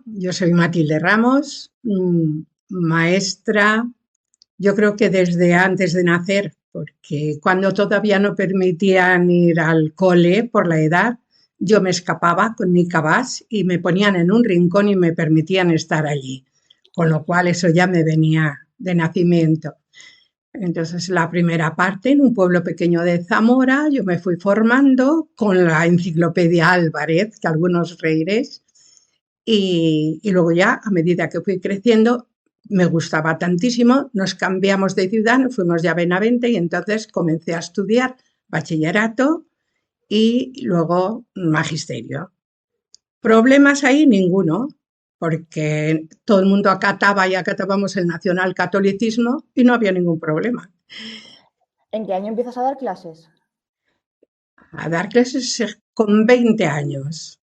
yo soy Matilde Ramos, maestra, yo creo que desde antes de nacer, porque cuando todavía no permitían ir al cole por la edad, yo me escapaba con mi cabás y me ponían en un rincón y me permitían estar allí, con lo cual eso ya me venía de nacimiento. Entonces, la primera parte, en un pueblo pequeño de Zamora, yo me fui formando con la enciclopedia Álvarez, que algunos reiréis, y luego ya, a medida que fui creciendo, me gustaba tantísimo, nos cambiamos de ciudad, nos fuimos ya a Benavente y entonces comencé a estudiar bachillerato y luego magisterio. Problemas ahí ninguno, porque todo el mundo acataba y acatábamos el nacionalcatolicismo y no había ningún problema. ¿En qué año empiezas a dar clases? A dar clases con 20 años.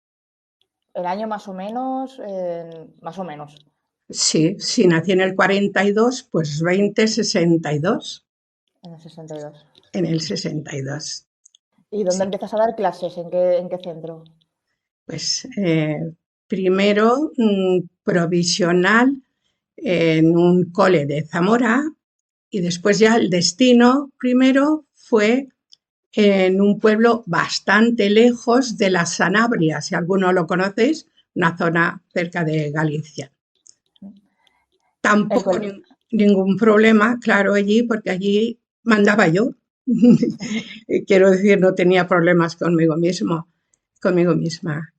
¿El año más o menos? Más o menos. Sí, sí, nací en el 42, pues 2062, En el 62. en el 62. ¿Y dónde Sí, empiezas a dar clases? ¿En qué centro? pues primero provisional en un cole de Zamora y después ya el destino primero fue en un pueblo bastante lejos de la Sanabria, si alguno lo conocéis, una zona cerca de Galicia. El Tampoco cole- ningún problema, claro, allí, porque allí mandaba yo. Quiero decir, no tenía problemas conmigo mismo, conmigo misma.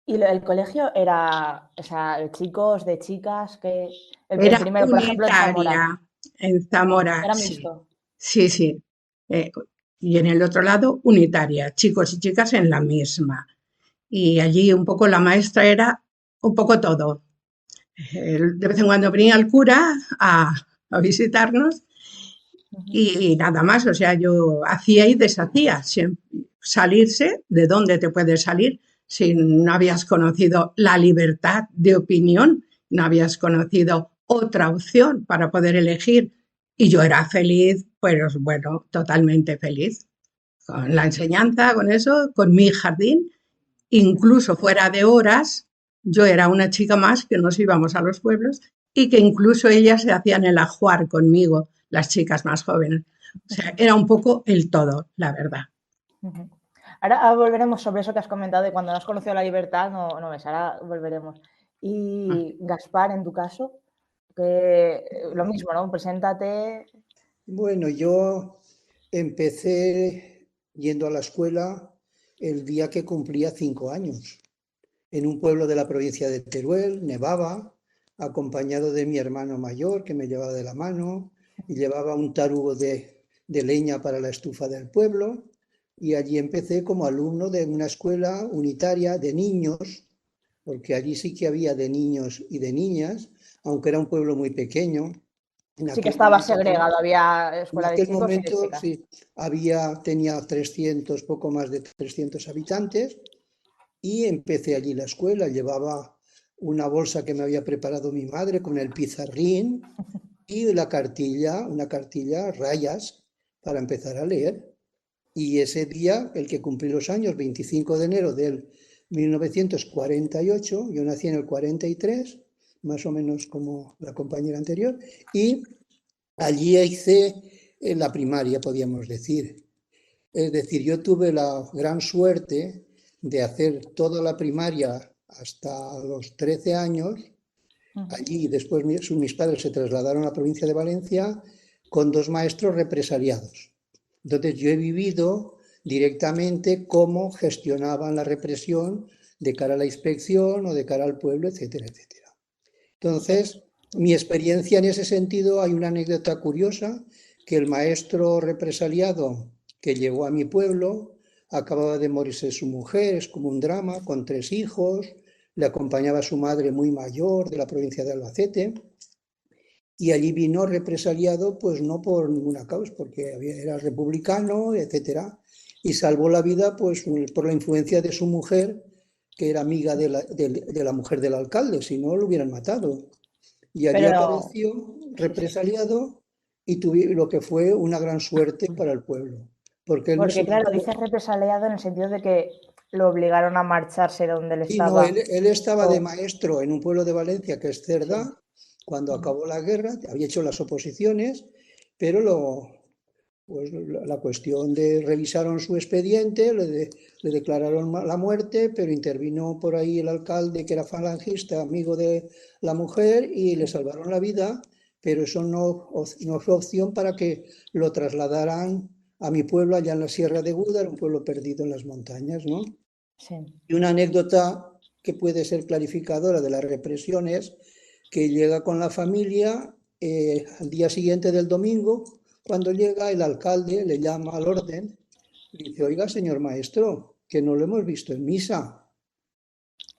¿Y el colegio era, o sea, de chicos, de chicas? Que el Era primero, por ejemplo, en unitaria Zamora. en Zamora, Era sí, mixto. sí, sí. Eh, y en el otro lado, unitaria, chicos y chicas en la misma. Y allí un poco la maestra era un poco todo. De vez en cuando venía el cura a visitarnos y nada más, o sea, yo hacía y deshacía, salirse, ¿de dónde te puedes salir si no habías conocido la libertad de opinión, no habías conocido otra opción para poder elegir? Y yo era feliz, pues bueno, totalmente feliz con la enseñanza, con eso, con mi jardín, incluso fuera de horas, yo era una chica más que nos íbamos a los pueblos y que incluso ellas se hacían el ajuar conmigo, las chicas más jóvenes. O sea, era un poco el todo, la verdad. Ahora volveremos sobre eso que has comentado de cuando no has conocido la libertad, no, no ves, ahora volveremos. Y Gaspar, en tu caso, que lo mismo, ¿no? Preséntate. Bueno, yo empecé yendo a la escuela el día que cumplía 5 años, en un pueblo de la provincia de Teruel, nevaba, acompañado de mi hermano mayor que me llevaba de la mano y llevaba un tarugo de leña para la estufa del pueblo. Y allí empecé como alumno de una escuela unitaria de niños, porque allí sí que había de niños y de niñas, aunque era un pueblo muy pequeño. En Sí que aquel estaba momento segregado, había en escuela de aquel chicos y de momento chicas. sí, tenía 300, poco más de 300 habitantes, y empecé allí la escuela. Llevaba una bolsa que me había preparado mi madre con el pizarrín y una cartilla, rayas, para empezar a leer. Y ese día, el que cumplí los años, 25 de enero del 1948, yo nací en el 43, más o menos como la compañera anterior, y allí hice la primaria, podríamos decir. Es decir, yo tuve la gran suerte de hacer toda la primaria hasta los 13 años. Allí después mis padres se trasladaron a la provincia de Valencia con dos maestros represaliados. Entonces yo he vivido directamente cómo gestionaban la represión de cara a la inspección o de cara al pueblo, etcétera, etcétera. Entonces, mi experiencia en ese sentido, hay una anécdota curiosa, que el maestro represaliado que llegó a mi pueblo acababa de morirse su mujer, es como un drama, con 3 hijos, le acompañaba su madre muy mayor de la provincia de Albacete, y allí vino represaliado, pues no por ninguna causa, porque era republicano, etcétera, y salvó la vida pues por la influencia de su mujer, que era amiga de la mujer del alcalde, si no lo hubieran matado. Y allí Pero, apareció sí, sí. represaliado y tuve lo que fue una gran suerte para el pueblo, porque él no Porque, se claro, metió. dices represaliado en el sentido de que lo obligaron a marcharse donde él Sí, no, estaba. él estaba de O- maestro en un pueblo de Valencia que es sí. Cerdá, cuando Ujú. acabó la guerra, había hecho las oposiciones, pero pues, la cuestión de revisaron su expediente, le declararon la muerte, pero intervino por ahí el alcalde que era falangista, amigo de la mujer, y le salvaron la vida, pero eso no fue opción para que lo trasladaran a mi pueblo allá en la Sierra de Gúdar, un pueblo perdido en las montañas, ¿no? Sí. Y una anécdota que puede ser clarificadora de la represión es que llega con la familia al día siguiente del domingo, cuando llega el alcalde, le llama al orden, le dice, oiga, señor maestro, que no lo hemos visto en misa.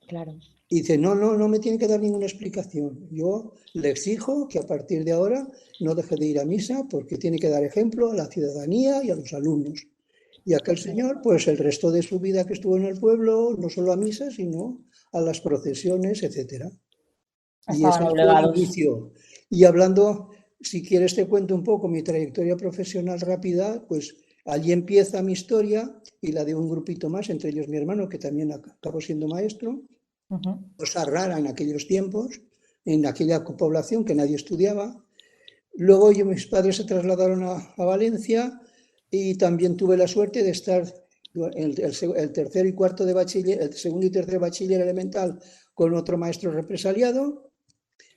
Claro. Y dice, no me tiene que dar ninguna explicación. Yo le exijo que a partir de ahora no deje de ir a misa porque tiene que dar ejemplo a la ciudadanía y a los alumnos. Y aquel señor, pues el resto de su vida que estuvo en el pueblo, no solo a misa, sino a las procesiones, etcétera. Y Estaban ese fue el obligados. inicio. Y hablando, si quieres te cuento un poco mi trayectoria profesional rápida, pues allí empieza mi historia y la de un grupito más, entre ellos mi hermano, que también acabó siendo maestro, Ujú. cosa rara en aquellos tiempos, en aquella población que nadie estudiaba. Luego mis padres se trasladaron a Valencia y también tuve la suerte de estar el tercer y cuarto de bachiller, el segundo y tercer bachiller elemental con otro maestro represaliado.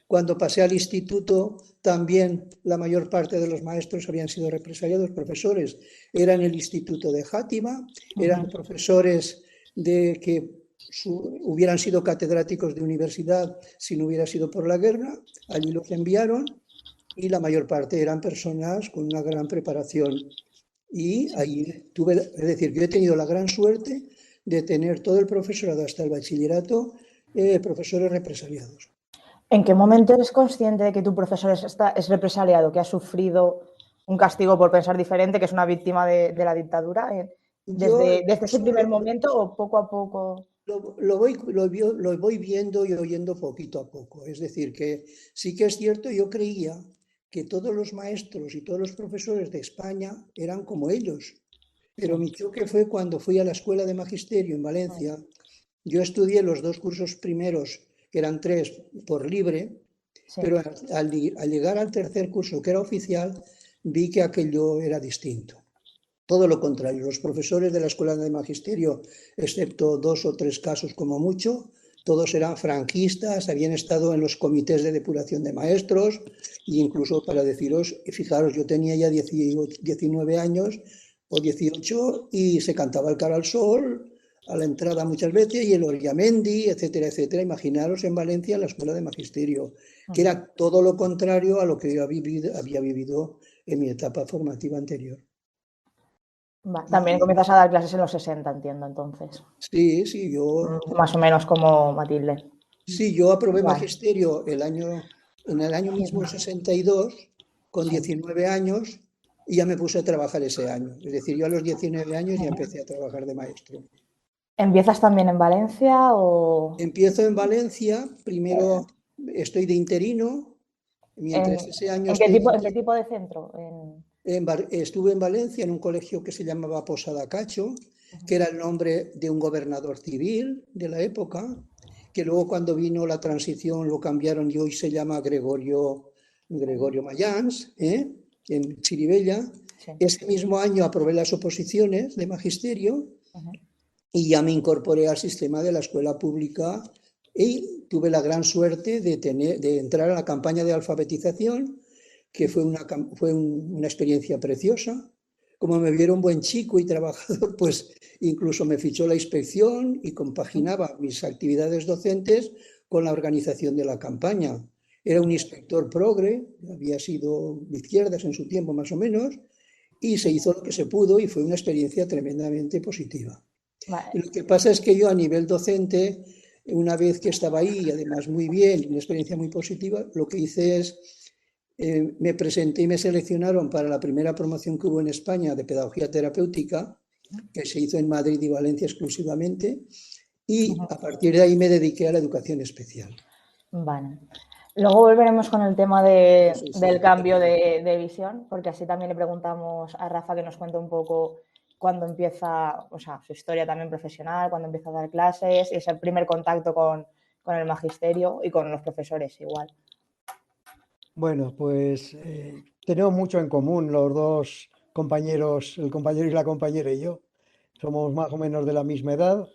Cuando pasé al instituto, también la mayor parte de los maestros habían sido represaliados, profesores. Eran el instituto de Játiva, eran Ujú. profesores de que hubieran sido catedráticos de universidad si no hubiera sido por la guerra. Allí los enviaron y la mayor parte eran personas con una gran preparación. Y Sí. ahí tuve, es decir, yo he tenido la gran suerte de tener todo el profesorado hasta el bachillerato, profesores represaliados. ¿En qué momento eres consciente de que tu profesor es represaliado, que ha sufrido un castigo por pensar diferente, que es una víctima de la dictadura? Yo ¿Desde ese eso primer momento o poco a poco? lo voy viendo y oyendo poquito a poco. Es decir, que sí que es cierto, yo creía que todos los maestros y todos los profesores de España eran como ellos. Sí. Pero mi choque fue cuando fui a la escuela de magisterio en Valencia. Yo estudié los dos cursos primeros, que eran 3, por libre, Sí. pero al llegar al tercer curso, que era oficial, vi que aquello era distinto. Todo lo contrario, los profesores de la escuela de magisterio, excepto 2 o 3 casos como mucho, todos eran franquistas, habían estado en los comités de depuración de maestros, e incluso para deciros, fijaros, yo tenía ya 19 años o 18 y se cantaba el Cara al Sol a la entrada muchas veces y el Oriamendi, etcétera, etcétera. Imaginaros en Valencia la escuela de magisterio, que era todo lo contrario a lo que yo había vivido en mi etapa formativa anterior. También Y comienzas a dar clases en los 60, entiendo, entonces. sí, Más o menos como Matilde. yo aprobé Vale. magisterio en el año mismo 62, con Sí. 19 años, y ya me puse a trabajar ese año. Es decir, yo a los 19 años ya empecé a trabajar de maestro. ¿Empiezas también en Valencia o Empiezo en Valencia, primero estoy de interino, en, mientras ese año en estoy de qué interino. tipo de centro? Estuve en Valencia en un colegio que se llamaba Posada Cacho, que era el nombre de un gobernador civil de la época, que luego cuando vino la transición lo cambiaron y hoy se llama Gregorio Mayans, en Chirivella. Sí. Ese mismo año aprobé las oposiciones de magisterio y ya me incorporé al sistema de la escuela pública y tuve la gran suerte de entrar a la campaña de alfabetización, que fue una experiencia preciosa. Como me vieron buen chico y trabajador, pues incluso me fichó la inspección y compaginaba mis actividades docentes con la organización de la campaña. Era un inspector progre, había sido de izquierdas en su tiempo más o menos, y se hizo lo que se pudo y fue una experiencia tremendamente positiva. Vale. Lo que pasa es que yo a nivel docente, una vez que estaba ahí, además muy bien, una experiencia muy positiva, lo que hice es, me presenté y me seleccionaron para la primera promoción que hubo en España de pedagogía terapéutica, que se hizo en Madrid y Valencia exclusivamente, y a partir de ahí me dediqué a la educación especial. Vale. Luego volveremos con el tema del cambio de visión, porque así también le preguntamos a Rafa que nos cuente un poco cuando empieza, o sea, su historia también profesional, cuando empieza a dar clases, y ese primer contacto con el magisterio y con los profesores igual. Bueno, pues tenemos mucho en común los dos compañeros, el compañero y la compañera y yo. Somos más o menos de la misma edad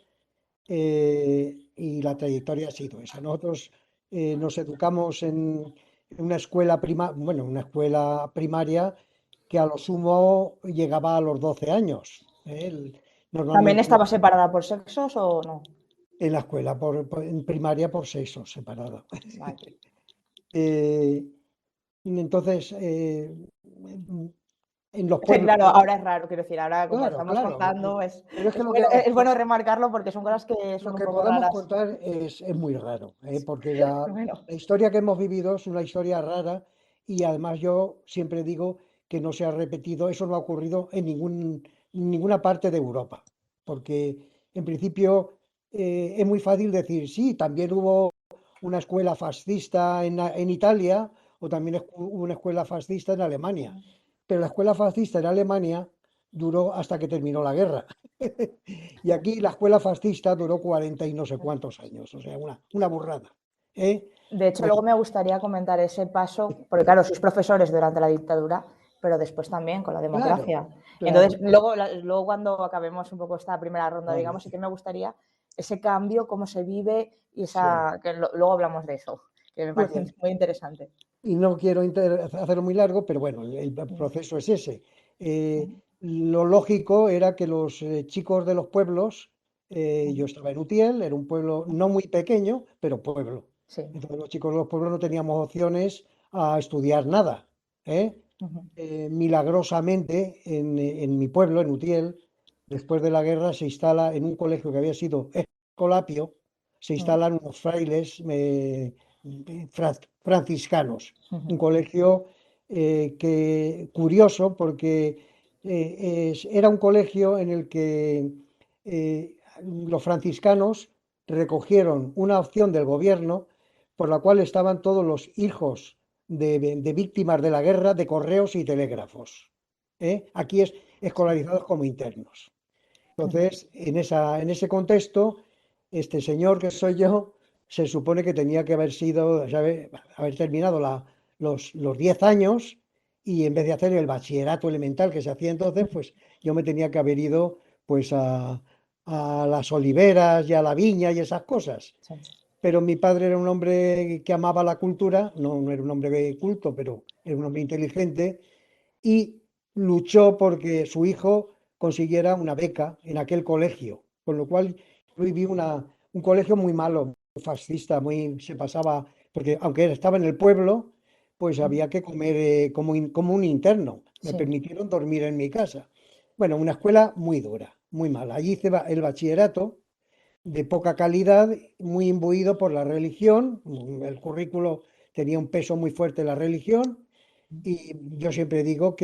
y la trayectoria ha sido esa. Nosotros nos educamos en una escuela una escuela primaria que a lo sumo llegaba a los 12 años. ¿También Normalmente estaba separada por sexos o no? en la escuela, en primaria por sexos separada. Vale. Entonces, en los Sí, pueblos, claro, ahora es raro, quiero decir, ahora como claro, estamos claro. contando, Pero es que es bueno remarcarlo porque son cosas que son lo un que poco podemos raras. contar es muy raro, porque Bueno, la historia que hemos vivido es una historia rara y además yo siempre digo que no se ha repetido, eso no ha ocurrido en ninguna parte de Europa, porque en principio es muy fácil decir, sí, también hubo una escuela fascista en Italia o también hubo una escuela fascista en Alemania, pero la escuela fascista en Alemania duró hasta que terminó la guerra. Y aquí la escuela fascista duró 40 y no sé cuántos años, o sea, una burrada. ¿Eh? de hecho, Pues luego me gustaría comentar ese paso, porque claro, sois profesores durante la dictadura, pero después también con la claro, democracia. claro, Entonces, luego cuando acabemos un poco esta primera ronda, vale, digamos, sí que me gustaría ese cambio, cómo se vive y sí. luego hablamos de eso, que me Bueno, parece muy interesante. y no quiero hacerlo muy largo, pero bueno, el proceso es ese. Lo lógico era que los chicos de los pueblos, yo estaba en Utiel, era un pueblo no muy pequeño, pero pueblo. Sí. Entonces los chicos de los pueblos no teníamos opciones a estudiar nada. ¿Eh? Milagrosamente, en mi pueblo, en Utiel, después de la guerra se instala en un colegio que había sido escolapio, se instalan unos frailes franciscanos, un colegio curioso porque era un colegio en el que los franciscanos recogieron una opción del gobierno por la cual estaban todos los hijos de víctimas de la guerra de correos y telégrafos. Aquí escolarizados como internos. Entonces, en ese contexto, este señor que soy yo, se supone que tenía que haber sido, haber terminado los 10 años y en vez de hacer el bachillerato elemental que se hacía entonces, pues yo me tenía que haber ido pues a las oliveras y a la viña y esas cosas. Sí. Pero mi padre era un hombre que amaba la cultura, no era un hombre culto, pero era un hombre inteligente y luchó porque su hijo consiguiera una beca en aquel colegio, con lo cual viví un colegio muy malo, muy fascista, se pasaba, porque aunque estaba en el pueblo, pues había que comer como un interno. Me Sí. permitieron dormir en mi casa. Bueno, una escuela muy dura, muy mala. Allí hice el bachillerato de poca calidad, muy imbuido por la religión. El currículo tenía un peso muy fuerte en la religión y yo siempre digo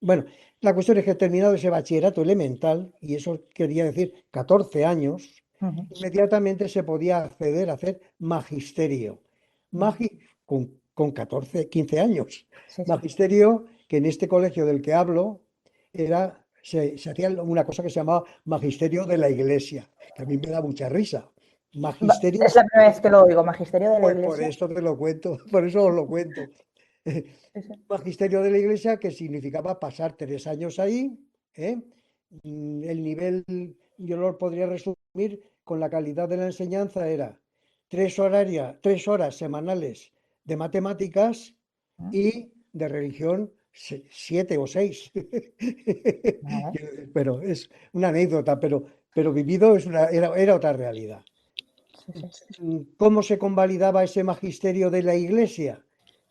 bueno, la cuestión es que he terminado ese bachillerato elemental, y eso quería decir 14 años, inmediatamente se podía acceder a hacer magisterio. Magi con 14, 15 años. Sí, sí. Magisterio que en este colegio del que hablo se hacía una cosa que se llamaba magisterio de la iglesia, que a mí me da mucha risa. Magisterio, Es la primera vez que lo oigo, magisterio de la pues por iglesia. esto te lo cuento, por eso os lo cuento. Sí, sí. Magisterio de la Iglesia, que significaba pasar 3 años ahí. ¿eh? El nivel, yo lo podría resumir con la calidad de la enseñanza, era 3 horas semanales de matemáticas y de religión 7 o 6. Vale. Pero es una anécdota, pero vivido era otra realidad. Sí, sí. ¿Cómo se convalidaba ese magisterio de la Iglesia?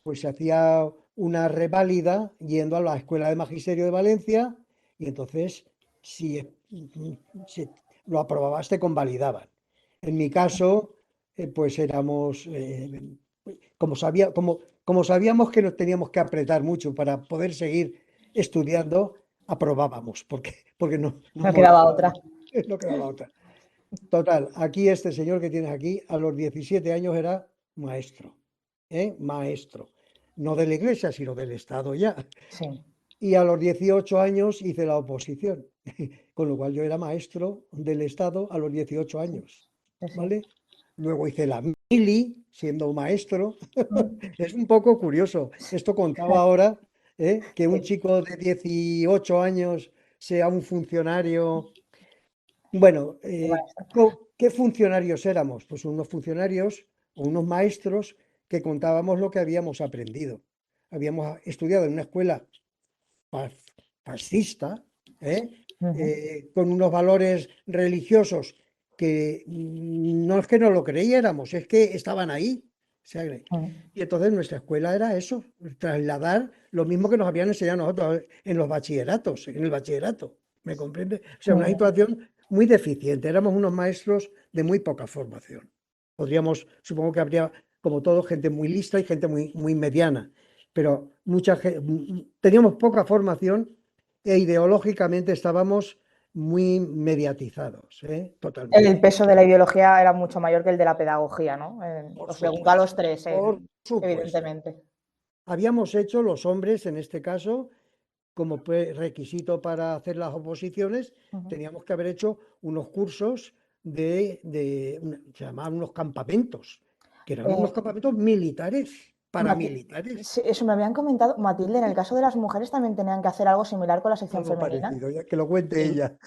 Pues se hacía una reválida yendo a la Escuela de Magisterio de Valencia y entonces si lo aprobabas te convalidaban. En mi caso, pues éramos, como sabíamos que nos teníamos que apretar mucho para poder seguir estudiando, aprobábamos, porque no No quedaba molestábamos, otra. no quedaba otra. Total, aquí este señor que tienes aquí, a los 17 años era maestro, maestro, no de la iglesia, sino del Estado ya. Sí. y a los 18 años hice la oposición, con lo cual yo era maestro del Estado a los 18 años, Sí, sí. ¿vale? Luego hice la mili siendo maestro. Mm. Es un poco curioso. Esto contaba ahora, que un chico de 18 años sea un funcionario. Bueno, ¿qué funcionarios éramos? Pues unos funcionarios o unos maestros que contábamos lo que habíamos aprendido. Habíamos estudiado en una escuela fascista, ¿eh? Ujú. Con unos valores religiosos que no es que no lo creyéramos, es que estaban ahí. O sea, Ujú. y entonces nuestra escuela era eso, trasladar lo mismo que nos habían enseñado nosotros en los bachilleratos, en el bachillerato, ¿me comprende? O sea, una Ujú. situación muy deficiente, éramos unos maestros de muy poca formación. Podríamos, supongo que habría, como todo, gente muy lista y gente muy mediana, pero teníamos poca formación e ideológicamente estábamos muy mediatizados, El totalmente. peso de la ideología era mucho mayor que el de la pedagogía, ¿no? Por Os pregunto a los supuesto, tres, por supuesto. evidentemente. Habíamos hecho los hombres, en este caso, como requisito para hacer las oposiciones, Ujú. teníamos que haber hecho unos cursos se llamaban unos campamentos, que eran unos Eh, campamentos militares, paramilitares. Sí, eso me habían comentado, Matilde, en el caso de las mujeres también tenían que hacer algo similar con la sección Algo femenina. parecido, ya que lo cuente Sí. ella.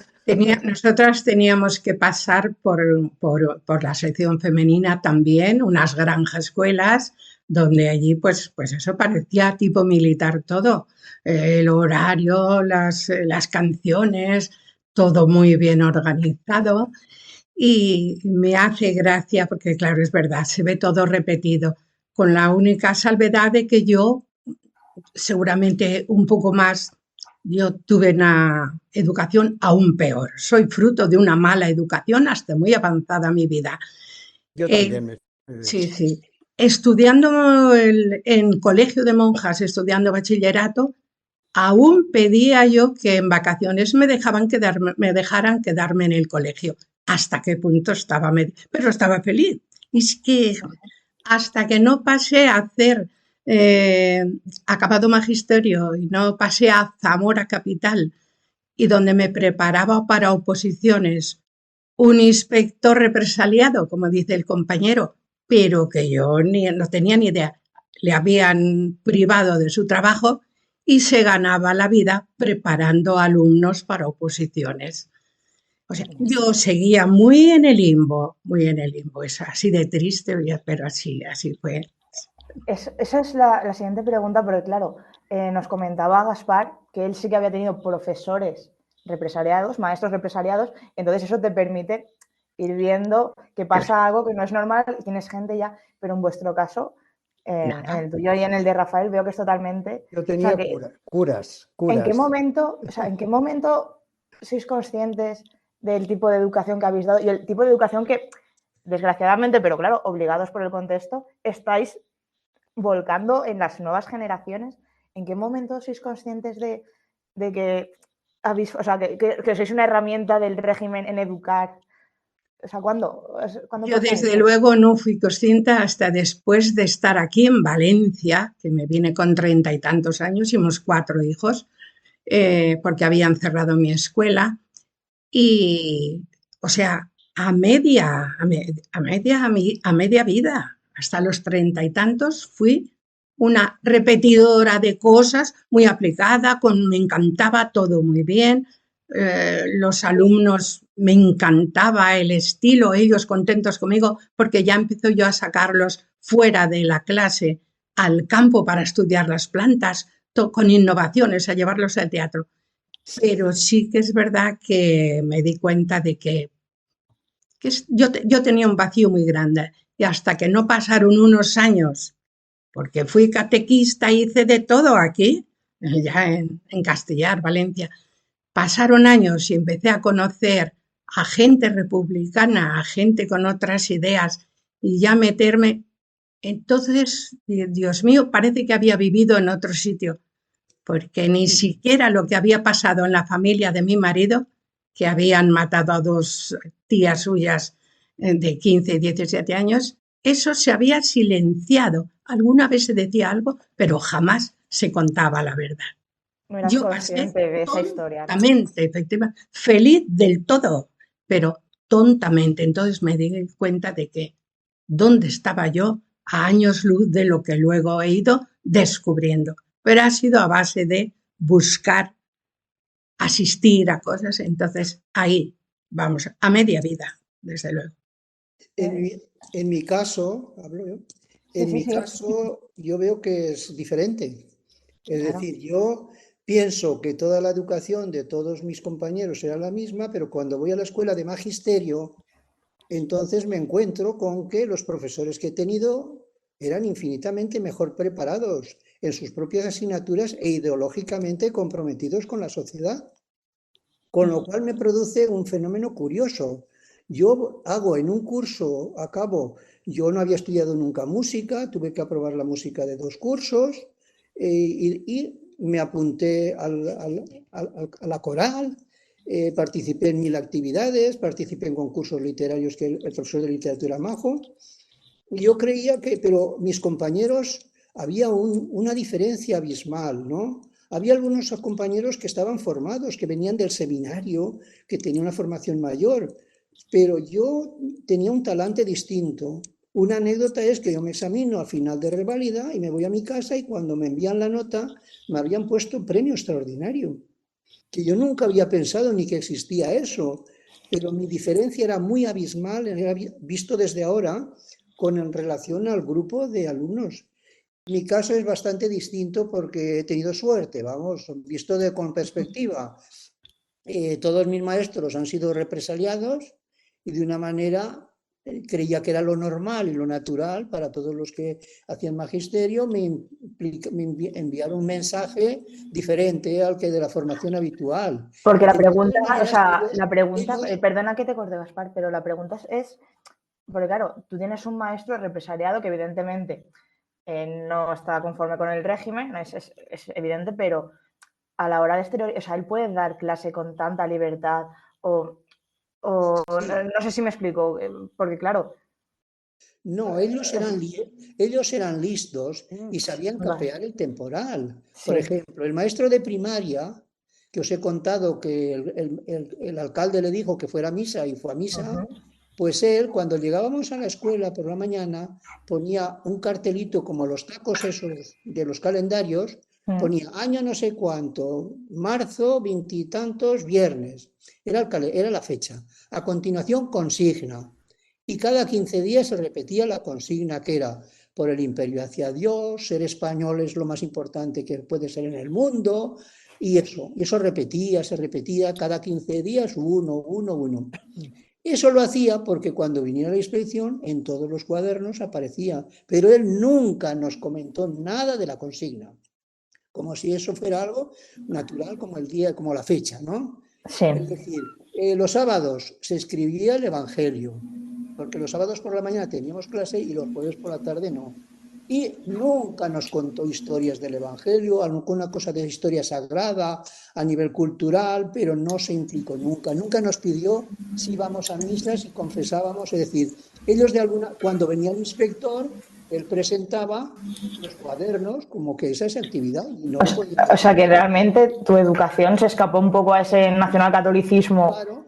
Nosotras teníamos que pasar por la sección femenina también, unas granjas escuelas, donde allí pues eso parecía tipo militar todo. El horario, las canciones, todo muy bien organizado. Y me hace gracia porque, claro, es verdad, se ve todo repetido, con la única salvedad de que yo seguramente un poco más, yo tuve una educación aún peor. Soy fruto de una mala educación hasta muy avanzada mi vida. Yo Eh, también sí, sí. Estudiando en colegio de monjas, estudiando bachillerato, aún pedía yo que en vacaciones me dejaran quedarme en el colegio. ¿Hasta qué punto estaba? Pero estaba feliz. Y es que hasta que no pasé a hacer eh, acabado magisterio y no pasé a Zamora Capital y donde me preparaba para oposiciones un inspector represaliado, como dice el compañero, pero que yo no tenía ni idea. Le habían privado de su trabajo y se ganaba la vida preparando alumnos para oposiciones. O sea, yo seguía muy en el limbo. Es así de triste, pero así fue. Esa es la siguiente pregunta, porque claro, nos comentaba Gaspar que él sí que había tenido profesores represaliados, maestros represaliados, entonces eso te permite ir viendo que pasa algo que no es normal, tienes gente ya, pero en vuestro caso, en Nada. el tuyo y en el de Rafael, veo que es totalmente... Yo O sea, tenía que, ¿en qué momento sois conscientes del tipo de educación que habéis dado y el tipo de educación que, desgraciadamente, pero claro, obligados por el contexto, estáis volcando en las nuevas generaciones? ¿En qué momento sois conscientes de que habéis, o sea, que sois una herramienta del régimen en educar? O sea, ¿cuándo Yo pasa desde eso? luego no fui consciente hasta después de estar aquí en Valencia, que me vine con 30 y tantos años y unos 4 hijos, porque habían cerrado mi escuela. Y, o sea, a media vida, hasta los 30 y tantos, fui una repetidora de cosas muy aplicada, me encantaba todo muy bien. Los alumnos me encantaba el estilo, ellos contentos conmigo, porque ya empiezo yo a sacarlos fuera de la clase al campo para estudiar las plantas, con innovaciones, a llevarlos al teatro. Pero sí que es verdad que me di cuenta de yo tenía un vacío muy grande y hasta que no pasaron unos años, porque fui catequista, hice de todo aquí, ya en Castellar, Valencia, pasaron años y empecé a conocer a gente republicana, a gente con otras ideas y ya meterme. Entonces, Dios mío, parece que había vivido en otro sitio porque ni siquiera lo que había pasado en la familia de mi marido, que habían matado a 2 tías suyas de 15 y 17 años, eso se había silenciado. Alguna vez se decía algo, pero jamás se contaba la verdad. No eras Yo pasé consciente de esa historia, ¿no? tontamente, efectivamente, feliz del todo, pero tontamente. Entonces me di cuenta de que dónde estaba yo a años luz de lo que luego he ido descubriendo. Pero ha sido a base de buscar, asistir a cosas. Entonces ahí vamos, a media vida, desde luego. En mi, en mi caso, hablo yo, Sí, en sí, mi sí, caso yo veo que es diferente. Es claro. decir, yo pienso que toda la educación de todos mis compañeros era la misma, pero cuando voy a la escuela de magisterio, entonces me encuentro con que los profesores que he tenido eran infinitamente mejor preparados en sus propias asignaturas e ideológicamente comprometidos con la sociedad. Con lo cual me produce un fenómeno curioso. Yo hago en un curso, yo no había estudiado nunca música, tuve que aprobar la música de 2 cursos y me apunté a la coral, participé en 1000 actividades, participé en concursos literarios que el profesor de literatura majo. Y yo creía que, pero mis compañeros, había una diferencia abismal, ¿no? Había algunos compañeros que estaban formados, que venían del seminario, que tenían una formación mayor, pero yo tenía un talante distinto. Una anécdota es que yo me examino al final de reválida y me voy a mi casa y cuando me envían la nota me habían puesto premio extraordinario, que yo nunca había pensado ni que existía eso, pero mi diferencia era muy abismal, era visto desde ahora en relación al grupo de alumnos. Mi caso es bastante distinto porque he tenido suerte, vamos, visto con perspectiva. Todos mis maestros han sido represaliados y de una manera creía que era lo normal y lo natural para todos los que hacían magisterio, enviaron un mensaje diferente al que de la formación habitual. Porque la De todas pregunta, o maneras, sea, la pregunta, ellos perdona que te corte, Gaspar, pero la pregunta es, porque claro, tú tienes un maestro represaliado que evidentemente no está conforme con el régimen, es evidente, pero a la hora de exterior, o sea, él puede dar clase con tanta libertad o sí, no sé si me explico, porque claro, no, ellos eran listos y sabían vale, capear el temporal. Por sí, ejemplo, el maestro de primaria, que os he contado que el alcalde le dijo que fuera a misa y fue a misa, pues él, cuando llegábamos a la escuela por la mañana, ponía un cartelito como los tacos esos de los calendarios, ponía año no sé cuánto, marzo, veintitantos, viernes. Era la fecha. A continuación, consigna. Y cada 15 días se repetía la consigna que era por el imperio hacia Dios, ser español es lo más importante que puede ser en el mundo, y eso se repetía cada 15 días, uno. Eso lo hacía porque cuando viniera la inspección, en todos los cuadernos aparecía, pero él nunca nos comentó nada de la consigna, como si eso fuera algo natural, como el día, como la fecha, ¿no? sí. Es decir, los sábados se escribía el Evangelio, porque los sábados por la mañana teníamos clase y los jueves por la tarde no. Y nunca nos contó historias del Evangelio, alguna cosa de historia sagrada a nivel cultural, pero no se implicó nunca. Nunca nos pidió si íbamos a misas y confesábamos. Es decir, cuando venía el inspector, él presentaba los cuadernos como que esa es actividad y no lo podíamos O sea que hacer. realmente tu educación se escapó un poco a ese nacionalcatolicismo. Claro.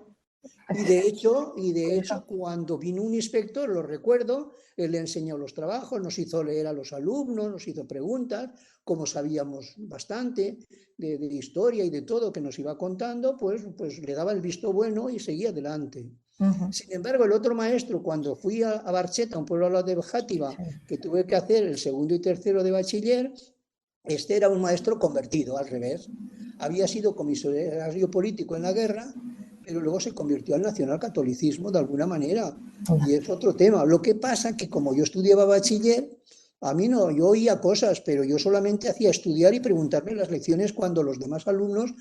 Y de hecho, Curioso. cuando vino un inspector, lo recuerdo, él le enseñó los trabajos, nos hizo leer a los alumnos, nos hizo preguntas, como sabíamos bastante de historia y de todo que nos iba contando, pues le daba el visto bueno y seguía adelante. Sin embargo, el otro maestro, cuando fui a Barcheta, un pueblo al lado de Játiva, que tuve que hacer el segundo y tercero de bachiller, este era un maestro convertido, al revés. Había sido comisario político en la guerra, pero luego se convirtió al nacionalcatolicismo de alguna manera. Y es otro tema. Lo que pasa que como yo estudiaba bachiller, a mí no, yo oía cosas, pero yo solamente hacía estudiar y preguntarme las lecciones cuando los demás alumnos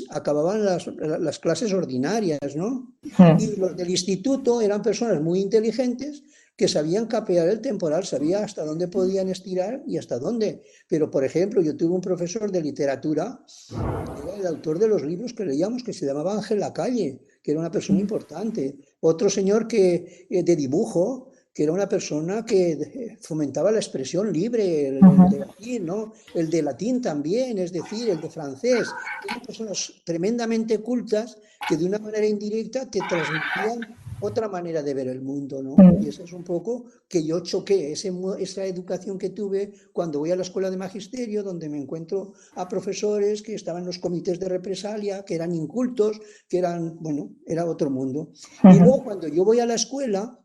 acababan las clases ordinarias, ¿no? Y los del instituto eran personas muy inteligentes que sabían capear el temporal, sabían hasta dónde podían estirar y hasta dónde. Pero, por ejemplo, yo tuve un profesor de literatura, que era el autor de los libros que leíamos, que se llamaba Ángel Lacalle, que era una persona importante. Otro señor de dibujo, que era una persona que fomentaba la expresión libre, el de latín, ¿no? El de latín también, es decir, el de francés. Eran personas tremendamente cultas que de una manera indirecta te transmitían otra manera de ver el mundo, ¿no? Y eso es un poco que yo choqué, esa educación que tuve cuando voy a la escuela de magisterio, donde me encuentro a profesores que estaban en los comités de represalia, que eran incultos, que eran, bueno, era otro mundo. Y luego cuando yo voy a la escuela,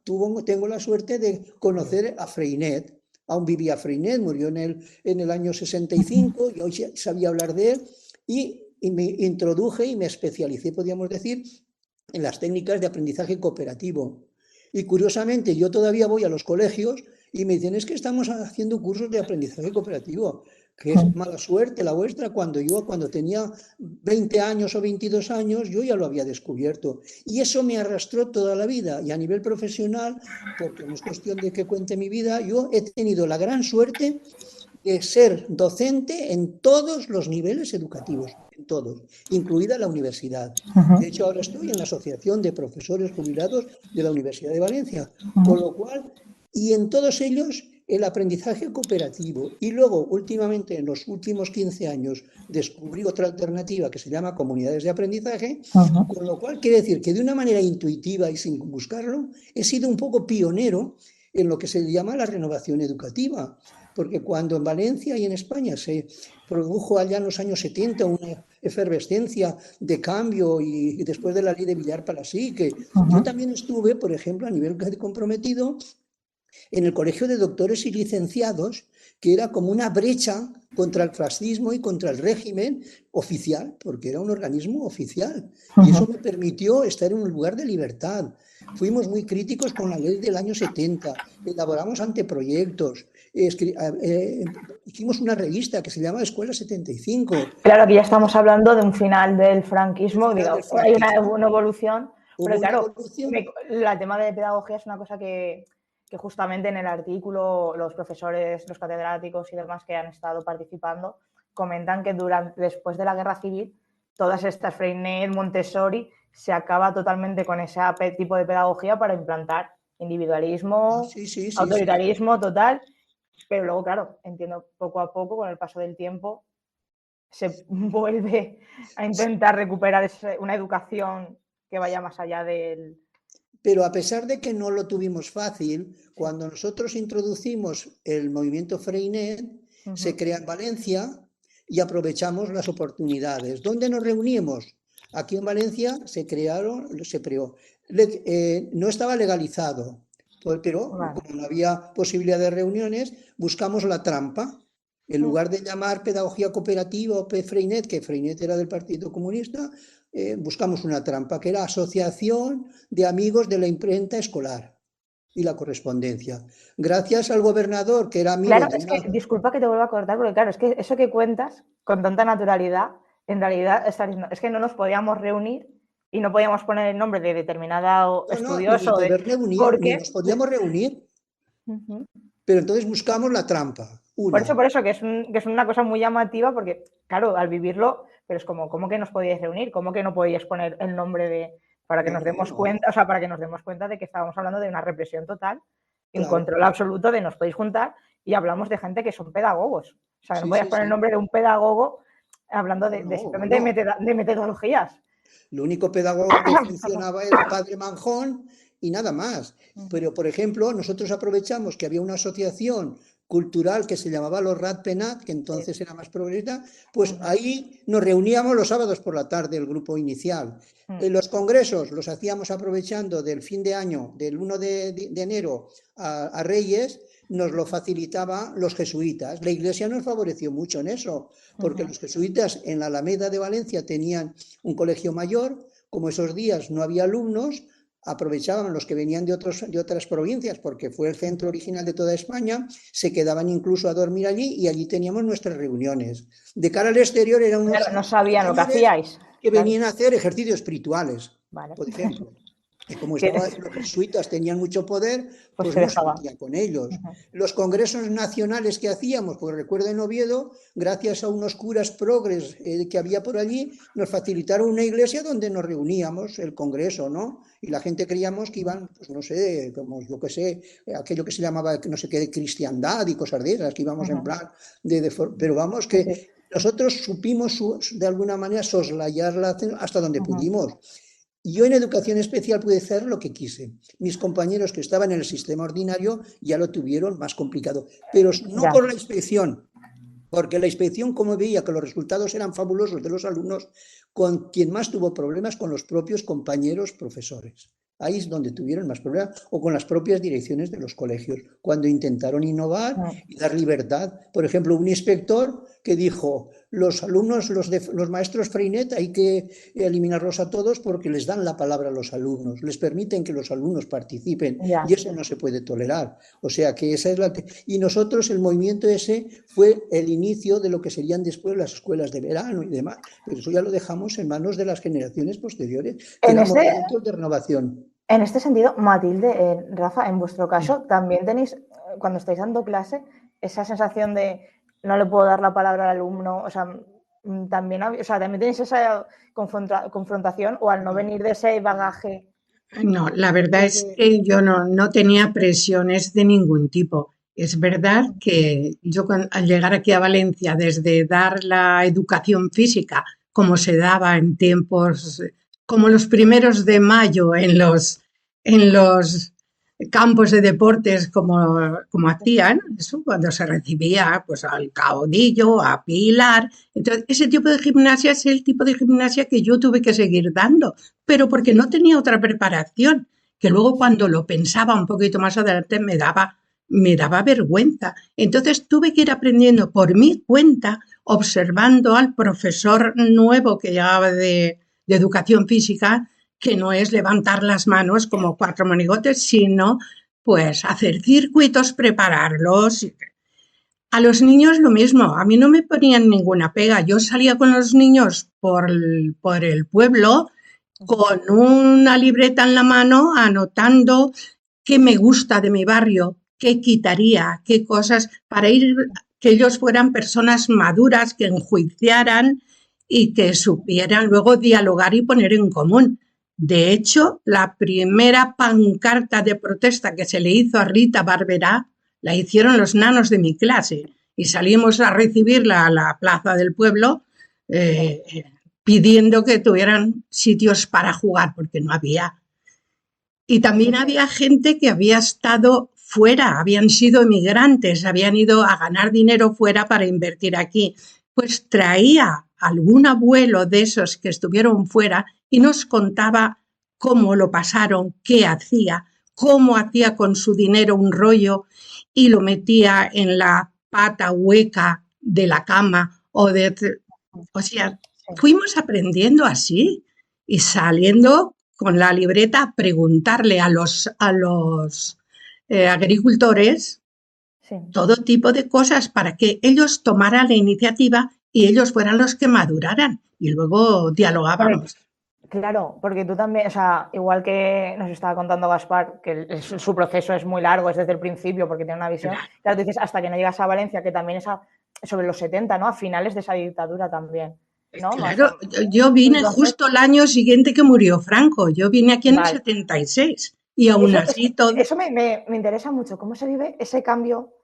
tengo la suerte de conocer a Freinet. Aún vivía Freinet, murió en el año 65, yo ya sabía hablar de él y me introduje y me especialicé, podríamos decir, en las técnicas de aprendizaje cooperativo. Y curiosamente, yo todavía voy a los colegios y me dicen, es que estamos haciendo cursos de aprendizaje cooperativo, que es mala suerte la vuestra, cuando tenía 20 años o 22 años, yo ya lo había descubierto. Y eso me arrastró toda la vida. Y a nivel profesional, porque no es cuestión de que cuente mi vida, yo he tenido la gran suerte de ser docente en todos los niveles educativos, en todos, incluida la universidad. De hecho, ahora estoy en la Asociación de Profesores Jubilados de la Universidad de Valencia, con lo cual, y en todos ellos, el aprendizaje cooperativo. Y luego, últimamente, en los últimos 15 años, descubrí otra alternativa que se llama comunidades de aprendizaje, con lo cual quiere decir que de una manera intuitiva y sin buscarlo, he sido un poco pionero en lo que se llama la renovación educativa. Porque cuando en Valencia y en España se produjo allá en los años 70 una efervescencia de cambio y después de la ley de Villar-Palasí, que yo también estuve, por ejemplo, a nivel comprometido, en el Colegio de Doctores y Licenciados, que era como una brecha contra el fascismo y contra el régimen oficial, porque era un organismo oficial. Y eso me permitió estar en un lugar de libertad. Fuimos muy críticos con la ley del año 70, elaboramos anteproyectos, hicimos una revista que se llama Escuela 75. Claro, que ya estamos hablando de un final del franquismo, hay una evolución, pero claro, el tema de pedagogía es una cosa que justamente en el artículo los profesores, los catedráticos y demás que han estado participando comentan que después de la Guerra Civil, todas estas Freinet, Montessori, se acaba totalmente con ese tipo de pedagogía para implantar individualismo, autoritarismo total, pero luego, claro, entiendo poco a poco, con el paso del tiempo, se vuelve a intentar recuperar una educación que vaya más allá del... Pero a pesar de que no lo tuvimos fácil, cuando nosotros introducimos el movimiento Freinet, se crea en Valencia y aprovechamos las oportunidades. ¿Dónde nos reuníamos? Aquí en Valencia se creó. No estaba legalizado, pero como no había posibilidad de reuniones, buscamos la trampa. En lugar de llamar pedagogía cooperativa o Freinet, que Freinet era del Partido Comunista, buscamos una trampa, que era Asociación de Amigos de la Imprenta Escolar y la Correspondencia. Gracias al gobernador, que era amigo Claro, es que, disculpa que te vuelva a cortar, porque claro, es que eso que cuentas con tanta naturalidad, en realidad es que no nos podíamos reunir y no podíamos poner el nombre de determinado estudioso. Ni nos podíamos reunir, pero entonces buscamos la trampa. Por eso que es una cosa muy llamativa, porque claro, al vivirlo, pero es como, ¿cómo que nos podíais reunir? ¿Cómo que no podíais poner el nombre para que nos demos cuenta, o sea, para que nos demos cuenta de que estábamos hablando de una represión total, un control absoluto de nos podéis juntar, y hablamos de gente que son pedagogos. O sea, no podías poner el nombre de un pedagogo hablando simplemente de metodologías. Lo único pedagogo que funcionaba era el padre Manjón y nada más. Pero, por ejemplo, nosotros aprovechamos que había una asociación cultural que se llamaba los Rat Penat, que entonces era más progresista, pues ahí nos reuníamos los sábados por la tarde, el grupo inicial. Los congresos los hacíamos aprovechando del fin de año, del 1 de enero a Reyes, nos lo facilitaban los jesuitas. La Iglesia nos favoreció mucho en eso, porque los jesuitas en la Alameda de Valencia tenían un colegio mayor, como esos días no había alumnos, aprovechaban los que venían de otras provincias, porque fue el centro original de toda España, se quedaban incluso a dormir allí y allí teníamos nuestras reuniones. De cara al exterior eran unos... Claro, no sabían lo que hacíais. Que venían a hacer ejercicios espirituales, por ejemplo. Y como los jesuitas tenían mucho poder, pues se no se dejaba. metía con ellos. Los congresos nacionales que hacíamos, pues recuerdo en Oviedo, gracias a unos curas progres que había por allí, nos facilitaron una iglesia donde nos reuníamos, el congreso, ¿no? Y la gente creíamos que iban, pues no sé, como yo qué sé, aquello que se llamaba, no sé qué, de cristiandad y cosas de esas, que íbamos en plan pero vamos, que Sí. nosotros supimos de alguna manera soslayarla hasta donde pudimos. Yo en educación especial pude hacer lo que quise. Mis compañeros que estaban en el sistema ordinario ya lo tuvieron más complicado, pero no Ya. por la inspección, porque la inspección, como veía que los resultados eran fabulosos de los alumnos, con quien más tuvo problemas con los propios compañeros profesores. Ahí es donde tuvieron más problemas, o con las propias direcciones de los colegios, cuando intentaron innovar y dar libertad. Por ejemplo, un inspector que dijo, los alumnos, los maestros Freinet, hay que eliminarlos a todos porque les dan la palabra a los alumnos, les permiten que los alumnos participen, Ya. y eso no se puede tolerar. O sea que esa es la... Y nosotros, el movimiento ese fue el inicio de lo que serían después las escuelas de verano y demás, pero eso ya lo dejamos en manos de las generaciones posteriores, que eran movimientos de renovación. En este sentido, Matilde, Rafa, en vuestro caso, también tenéis, cuando estáis dando clase, esa sensación de no le puedo dar la palabra al alumno, o sea, también tenéis esa confrontación, o al no venir de ese bagaje. No, la verdad es que yo no tenía presiones de ningún tipo. Es verdad que yo al llegar aquí a Valencia, desde dar la educación física, como se daba en tiempos, como los primeros de mayo en los campos de deportes, como hacían, eso, cuando se recibía pues al caudillo, a Pilar. Entonces, ese tipo de gimnasia es el tipo de gimnasia que yo tuve que seguir dando, pero porque no tenía otra preparación, que luego cuando lo pensaba un poquito más adelante me daba vergüenza. Entonces tuve que ir aprendiendo por mi cuenta, observando al profesor nuevo que llegaba de educación física, que no es levantar las manos como 4 monigotes, sino pues hacer circuitos, prepararlos. A los niños lo mismo, a mí no me ponían ninguna pega. Yo salía con los niños por el pueblo con una libreta en la mano anotando qué me gusta de mi barrio, qué quitaría, qué cosas, para que ellos fueran personas maduras, que enjuiciaran y que supieran luego dialogar y poner en común. De hecho, la primera pancarta de protesta que se le hizo a Rita Barberá la hicieron los nanos de mi clase y salimos a recibirla a la plaza del pueblo pidiendo que tuvieran sitios para jugar, porque no había. Y también había gente que había estado fuera, habían sido emigrantes, habían ido a ganar dinero fuera para invertir aquí. Pues traía algún abuelo de esos que estuvieron fuera y nos contaba cómo lo pasaron, qué hacía, cómo hacía con su dinero un rollo y lo metía en la pata hueca de la cama o sea, fuimos aprendiendo así y saliendo con la libreta a preguntarle a los agricultores todo tipo de cosas para que ellos tomaran la iniciativa y ellos fueran los que maduraran y luego dialogábamos. Claro, porque tú también, o sea, igual que nos estaba contando Gaspar, que su proceso es muy largo, es desde el principio porque tiene una visión, claro, tú dices hasta que no llegas a Valencia, que también es sobre los 70, ¿no? A finales de esa dictadura también, ¿no? Claro, yo vine justo el año siguiente que murió Franco, yo vine aquí en el 76 y aún así todo... Eso me interesa mucho, ¿cómo se vive ese cambio?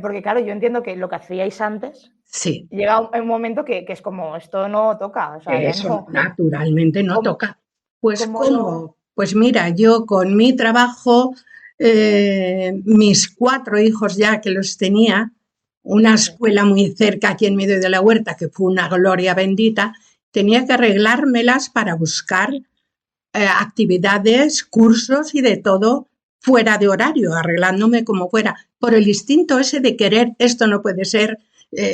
Porque claro, yo entiendo que lo que hacíais antes, sí, llega un momento que es como, esto no toca. O sea, eso no, naturalmente no toca. Pues ¿cómo? Pues mira, yo con mi trabajo, mis 4 hijos ya que los tenía, una escuela muy cerca aquí en medio de la huerta, que fue una gloria bendita, tenía que arreglármelas para buscar actividades, cursos y de todo fuera de horario, arreglándome como fuera, por el instinto ese de querer, esto no puede ser,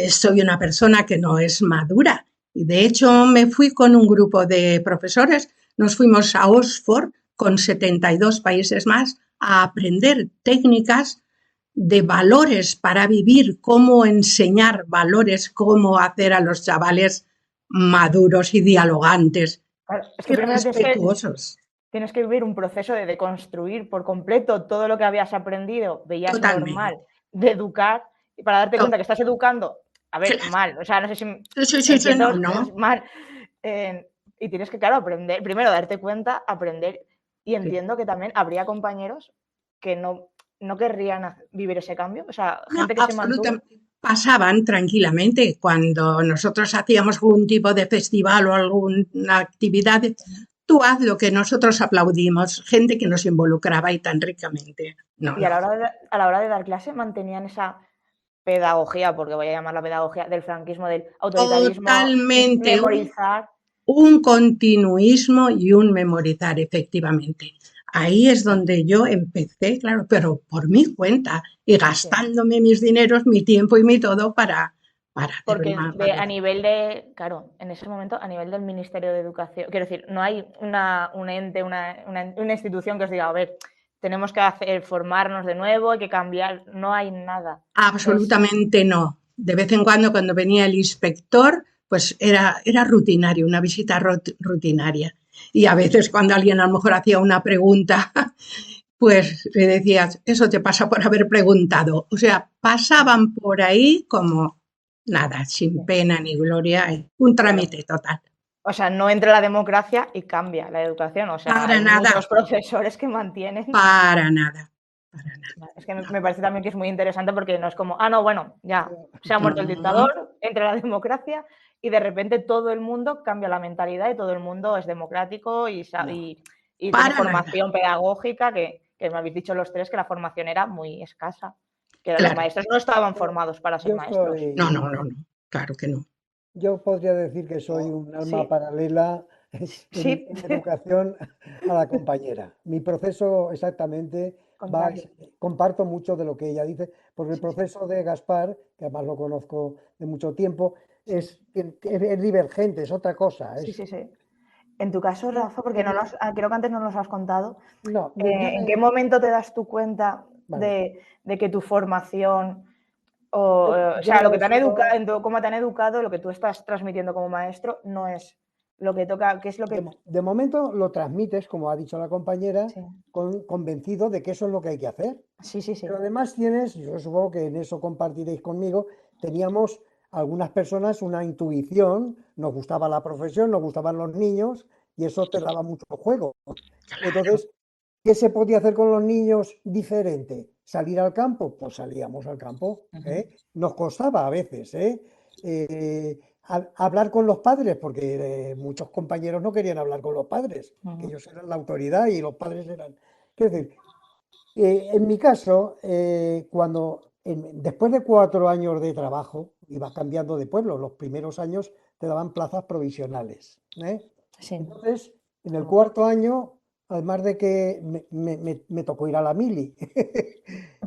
soy una persona que no es madura. Y de hecho me fui con un grupo de profesores, nos fuimos a Oxford con 72 países más a aprender técnicas de valores para vivir, cómo enseñar valores, cómo hacer a los chavales maduros y dialogantes. Claro, es que y respetuosos. tienes que vivir un proceso de deconstruir por completo todo lo que habías aprendido, veías Totalmente. normal, de educar, y para darte To- cuenta que estás educando, a ver, Claro. mal, o sea, no sé si Sí, entiendo, no. es mal, y tienes que, claro, aprender, primero darte cuenta, aprender, y Sí. entiendo que también habría compañeros que no querrían vivir ese cambio, o sea, No, gente que se mantuvo. absolutamente. Pasaban tranquilamente cuando nosotros hacíamos algún tipo de festival o alguna actividad. Tú haz lo que nosotros aplaudimos, gente que nos involucraba y tan ricamente. No, Y no. a la hora de dar clase mantenían esa pedagogía, porque voy a llamarla pedagogía, del franquismo, del autoritarismo, Totalmente. memorizar. Un continuismo y un memorizar, efectivamente. Ahí es donde yo empecé, claro, pero por mi cuenta y Sí. gastándome mis dineros, mi tiempo y mi todo para hacer Porque una a barbaridad. nivel de, claro, en ese momento, a nivel del Ministerio de Educación, quiero decir, no hay un ente, una institución que os diga, a ver, tenemos que formarnos de nuevo, hay que cambiar, no hay nada. Es, Absolutamente no. De vez en cuando venía el inspector, pues era rutinario, una visita rutinaria. Y a veces cuando alguien a lo mejor hacía una pregunta, pues le decías, eso te pasa por haber preguntado. O sea, pasaban por ahí como nada, sin pena ni gloria, un trámite total. o sea, no entra la democracia y cambia la educación. O sea, Para hay muchos nada, profesores que mantienen. para nada, para nada. Es que me parece también que es muy interesante porque no es como, no, bueno, ya se ha muerto el No, dictador, entra la democracia y de repente todo el mundo cambia la mentalidad y todo el mundo es democrático y No, tiene para nada. formación pedagógica, que me habéis dicho los tres que la formación era muy escasa, que los Claro. maestros no estaban formados para ser Yo maestros. No, soy, no, no, no. Claro que no. yo podría decir que soy no. un alma Sí, paralela sí, en educación a la compañera. Mi proceso exactamente va, contrario. comparto mucho de lo que ella dice, porque el Sí, sí, proceso de Gaspar, que además lo conozco de mucho tiempo, es divergente, es otra cosa. sí, sí, sí. En tu caso, Rafa, porque En mi- creo que antes no nos has contado, no, ¿en qué momento te das tu cuenta vale. de que tu formación, o sea, lo Yo que he te han educado, sido, cómo te han educado, lo que tú estás transmitiendo como maestro, no es lo que toca, qué es lo que... de momento lo transmites, como ha dicho la compañera, Sí, convencido de que eso es lo que hay que hacer. sí, sí, sí. Pero además tienes, yo supongo que en eso compartiréis conmigo, teníamos algunas personas una intuición, nos gustaba la profesión, nos gustaban los niños y eso te daba mucho juego. Claro. Entonces, ¿qué se podía hacer con los niños diferente? ¿Salir al campo? Pues salíamos al campo, Ujú. ¿eh? Nos costaba a veces, ¿eh? Hablar con los padres, porque muchos compañeros no querían hablar con los padres, que Ujú. ellos eran la autoridad y los padres eran... Quiero decir, en mi caso, después de 4 años de trabajo, ibas cambiando de pueblo. Los primeros años te daban plazas provisionales, ¿eh? Sí. Entonces, en el cuarto año, además de que me tocó ir a la mili,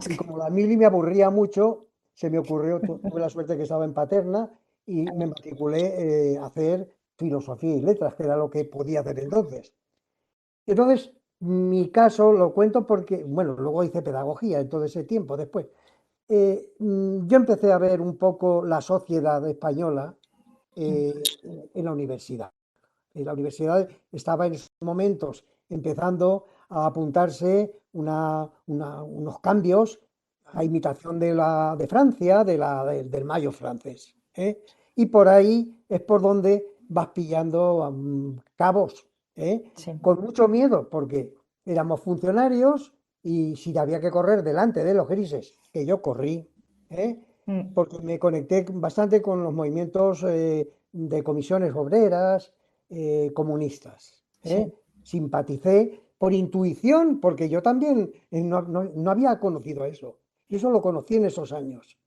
y como la mili me aburría mucho, se me ocurrió, tuve la suerte que estaba en Paterna y me matriculé a hacer filosofía y letras, que era lo que podía hacer entonces. Entonces, mi caso lo cuento porque, bueno, luego hice pedagogía en todo ese tiempo después. Yo empecé a ver un poco la sociedad española en la universidad. En la universidad estaba en esos momentos empezando a apuntarse unos cambios a imitación de Francia, del Mayo francés, ¿eh? Y por ahí es por donde vas pillando cabos, ¿eh? Sí. Con mucho miedo, porque éramos funcionarios y si había que correr delante de los grises, que yo corrí, ¿eh? Mm. Porque me conecté bastante con los movimientos de comisiones obreras, comunistas, Sí. ¿eh? Simpaticé por intuición, porque yo también no había conocido eso. Y eso lo conocí en esos años.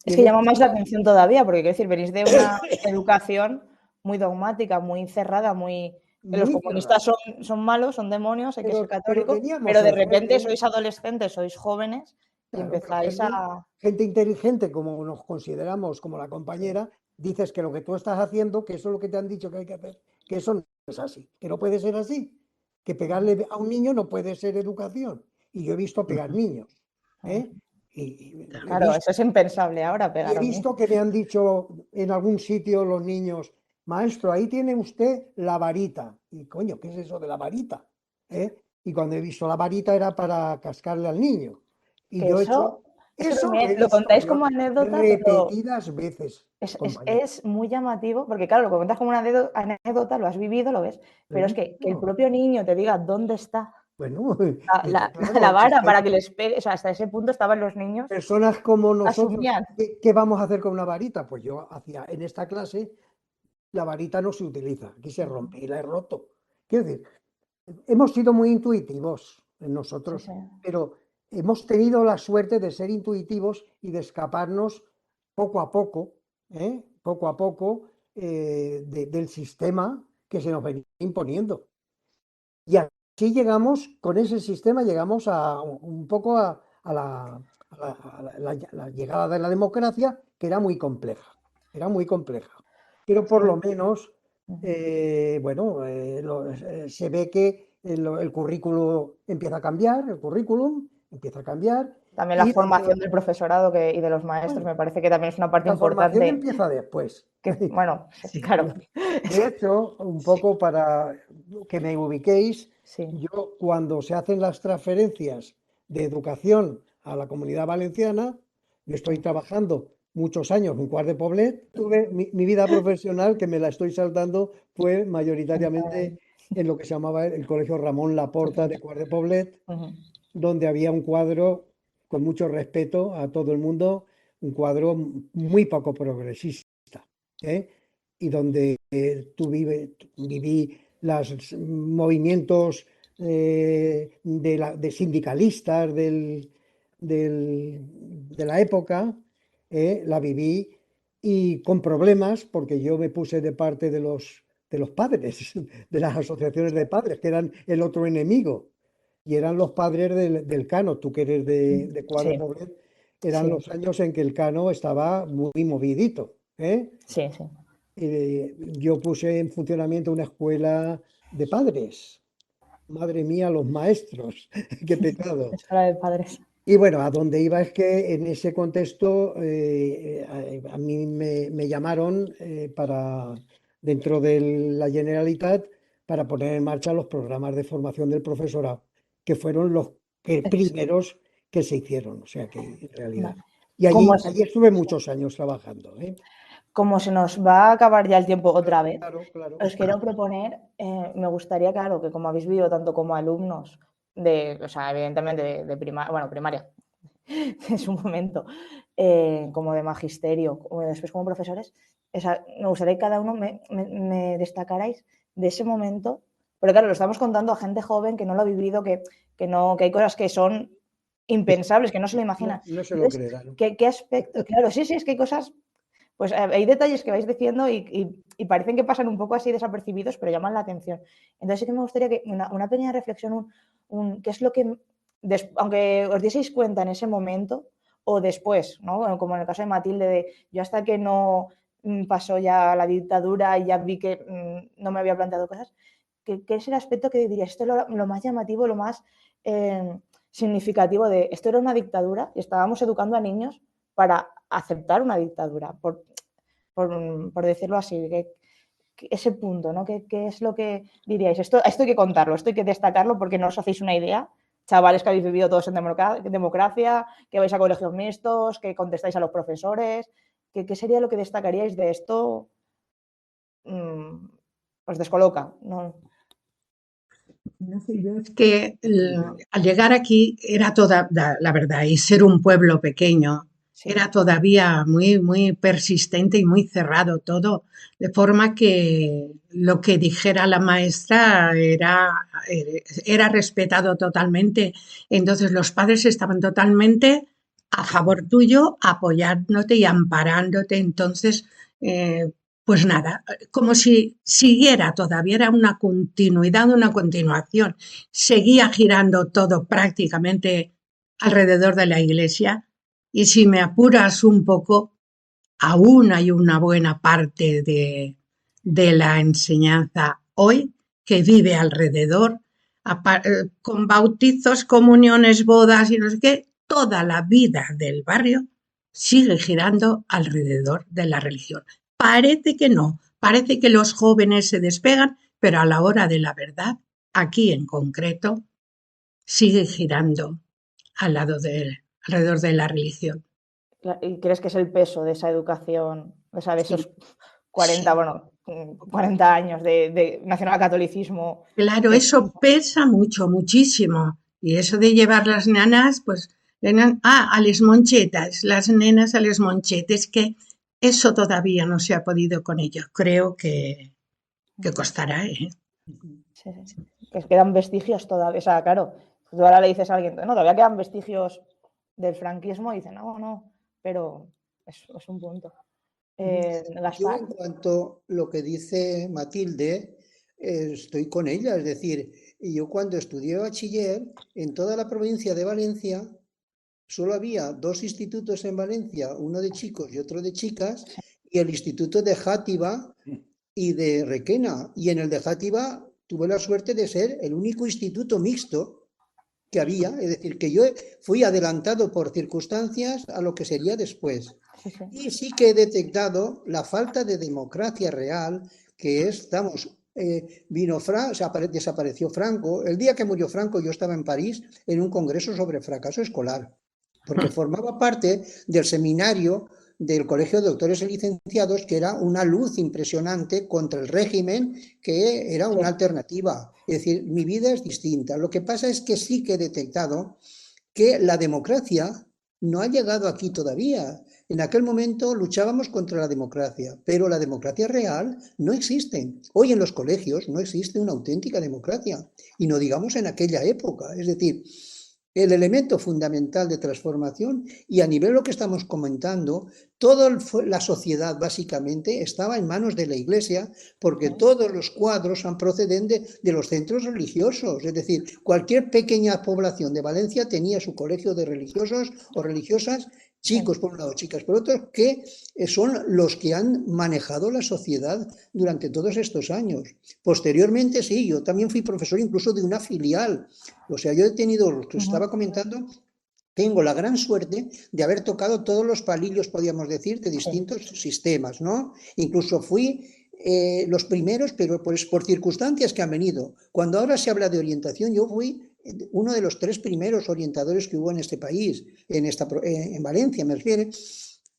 Y Es en que llama más la esa- atención todavía, porque quiero decir, venís de una educación muy dogmática, muy cerrada, muy... que los muy comunistas cerrada. son malos, son demonios, hay que ser Pero católicos, teníamos pero de repente suerte, sois adolescentes, sois jóvenes y claro, pero empezáis a... gente inteligente, como nos consideramos, como la compañera, dices que lo que tú estás haciendo, que eso es lo que te han dicho que hay que hacer, que eso no es así, que no puede ser así, que pegarle a un niño no puede ser educación. Y yo he visto pegar niños, ¿eh? He Claro, visto, eso es impensable ahora, y pegar he a un niño. visto que me han dicho en algún sitio los niños, maestro, ahí tiene usted la varita. Y coño, ¿qué es eso de la varita? ¿eh? Y cuando he visto la varita era para cascarle al niño. Y Que yo he eso, hecho, eso eso lo también he lo visto contáis yo como anécdota, pero repetidas veces, compañero. es muy llamativo, porque claro, lo cuentas como una anécdota, lo has vivido, lo ves, pero es que el Claro. propio niño te diga dónde está Bueno, la claro, si es vara que hay para que les pegue, o sea, hasta ese punto estaban los niños, personas como nosotros, asumían. ¿qué vamos a hacer con una varita? Pues yo hacía, en esta clase, la varita no se utiliza, aquí se rompe y la he roto. Quiero decir, hemos sido muy intuitivos en Sí, nosotros, sí. pero hemos tenido la suerte de ser intuitivos y de escaparnos poco a poco, poco a poco, del sistema que se nos venía imponiendo. Y así llegamos, con ese sistema llegamos a un poco a la llegada de la democracia, que era muy compleja. Pero por lo menos, bueno, se ve que el currículo empieza a cambiar, el currículum empieza a cambiar, También la y dentro formación del profesorado y de los maestros bueno, me parece que también es una parte la formación importante empieza después. que, bueno, Sí, claro, De hecho, un sí. poco para que me ubiquéis, sí. yo cuando se hacen las transferencias de educación a la Comunidad Valenciana, yo estoy trabajando muchos años en Quart de Poblet, tuve mi vida profesional, que me la estoy saltando, fue mayoritariamente en lo que se llamaba el Colegio Ramón Laporta de Quart de Poblet, Ujú. donde había un cuadro, con mucho respeto a todo el mundo, un cuadro muy poco progresista, ¿eh? Y donde viví los movimientos de sindicalistas de la época, la viví y con problemas, porque yo me puse de parte de los padres, de las asociaciones de padres, que eran el otro enemigo y eran los padres del Cano, tú que eres de Quart de Sí, Poblet, eran sí, los años en que el Cano estaba muy movidito, ¿eh? sí, sí. Yo puse en funcionamiento una escuela de padres. Madre mía, los maestros, qué pecado. Escuela de padres. Y bueno, a donde iba es que en ese contexto a mí me llamaron dentro de la Generalitat, para poner en marcha los programas de formación del profesorado, que fueron los primeros que se hicieron, o sea que en realidad. Vale. Y Como, allí estuve muchos años trabajando, ¿eh? como se nos va a acabar ya el tiempo otra vez, Claro, claro. os quiero proponer, me gustaría, claro, que como habéis vivido tanto como alumnos o sea, evidentemente de primaria, en su momento, como de magisterio, o después como profesores, me gustaría que cada uno me destacarais de ese momento, pero claro, lo estamos contando a gente joven que no lo ha vivido, que hay cosas que son impensables, que no se lo No, imaginan. no se lo Entonces, creerán. ¿qué aspecto? Claro, sí, es que hay cosas, pues hay detalles que vais diciendo y parecen que pasan un poco así desapercibidos, pero llaman la atención. Entonces sí que me gustaría que una pequeña reflexión, qué es lo que, aunque os dieseis cuenta en ese momento o después, ¿no? Bueno, como en el caso de Matilde, yo hasta que no pasó ya la dictadura y ya vi que no me había planteado cosas, ¿qué es el aspecto que diría? Esto es lo más llamativo, lo más significativo de esto era una dictadura y estábamos educando a niños para aceptar una dictadura, por decirlo así, ese punto, ¿no? ¿Qué es lo que diríais? Esto hay que contarlo, esto hay que destacarlo porque no os hacéis una idea. Chavales que habéis vivido todos en democracia, que vais a colegios mixtos, que contestáis a los profesores, ¿qué sería lo que destacaríais de esto? Os descoloca, ¿no? No sé, yo es que al llegar aquí era toda, la verdad, y ser un pueblo pequeño, Sí, era todavía muy, muy persistente y muy cerrado todo, de forma que lo que dijera la maestra era respetado totalmente. Entonces los padres estaban totalmente a favor tuyo, apoyándote y amparándote. Entonces, pues nada, como si siguiera todavía, era una continuidad, una continuación. Seguía girando todo prácticamente alrededor de la iglesia y si me apuras un poco, aún hay una buena parte de la enseñanza hoy que vive alrededor, con bautizos, comuniones, bodas y no sé qué, toda la vida del barrio sigue girando alrededor de la religión. Parece que no, parece que los jóvenes se despegan, pero a la hora de la verdad aquí en concreto, sigue girando alrededor de la religión. ¿Y crees que es el peso de esa educación, o sea, de Sí, esos 40, sí. bueno, 40 años de nacionalcatolicismo? Claro, Que, eso pesa mucho, muchísimo. Y eso de llevar las nanas, pues, a les monchetas, las nenas a les monchetes, que eso todavía no se ha podido con ellos. Creo que costará, ¿eh? sí, sí, que quedan vestigios todavía. O sea, claro, tú ahora le dices a alguien, no, todavía quedan vestigios del franquismo y dice, no, no, pero es un punto. Yo Gaspar. en cuanto a lo que dice Matilde, estoy con ella. Es decir, yo cuando estudié bachiller, en toda la provincia de Valencia, solo había dos institutos en Valencia, uno de chicos y otro de chicas, y el instituto de Játiva y de Requena. Y en el de Játiva tuve la suerte de ser el único instituto mixto que había, es decir, que yo fui adelantado por circunstancias a lo que sería después. Sí, sí. Y sí que he detectado la falta de democracia real, que es, estamos, vino desapareció Franco. El día que murió Franco yo estaba en París en un congreso sobre fracaso escolar, porque formaba parte del seminario del Colegio de Doctores y Licenciados, que era una luz impresionante contra el régimen, que era una alternativa. Es decir, mi vida es distinta. Lo que pasa es que sí que he detectado que la democracia no ha llegado aquí todavía. En aquel momento luchábamos contra la democracia, pero la democracia real no existe. Hoy en los colegios no existe una auténtica democracia, y no digamos en aquella época. Es decir, el elemento fundamental de transformación, y a nivel de lo que estamos comentando, toda la sociedad básicamente estaba en manos de la Iglesia, porque todos los cuadros proceden de los centros religiosos. Es decir, cualquier pequeña población de Valencia tenía su colegio de religiosos o religiosas, chicos por un lado, chicas por otro, que son los que han manejado la sociedad durante todos estos años. Posteriormente, sí, yo también fui profesor incluso de una filial. O sea, yo he tenido, lo que estaba comentando, tengo la gran suerte de haber tocado todos los palillos, podríamos decir, de distintos sistemas, ¿no? Incluso fui los primeros, pero pues por circunstancias que han venido. Cuando ahora se habla de orientación, yo fui uno de los 3 primeros orientadores que hubo en este país, en Valencia, me refiero.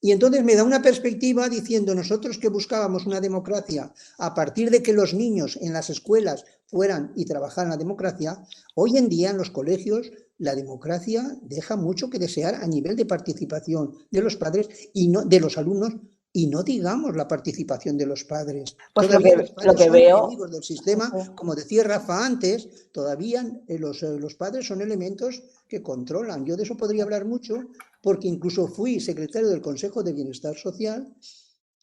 Y entonces me da una perspectiva diciendo, nosotros que buscábamos una democracia a partir de que los niños en las escuelas fueran y trabajaran la democracia, hoy en día en los colegios la democracia deja mucho que desear a nivel de participación de los padres y no de los alumnos, y no digamos la participación de los padres. Pues Todavía los lo padres que son veo, enemigos del sistema, como decía Rafa antes, todavía los padres son elementos que controlan. Yo de eso podría hablar mucho, porque incluso fui secretario del Consejo de Bienestar Social,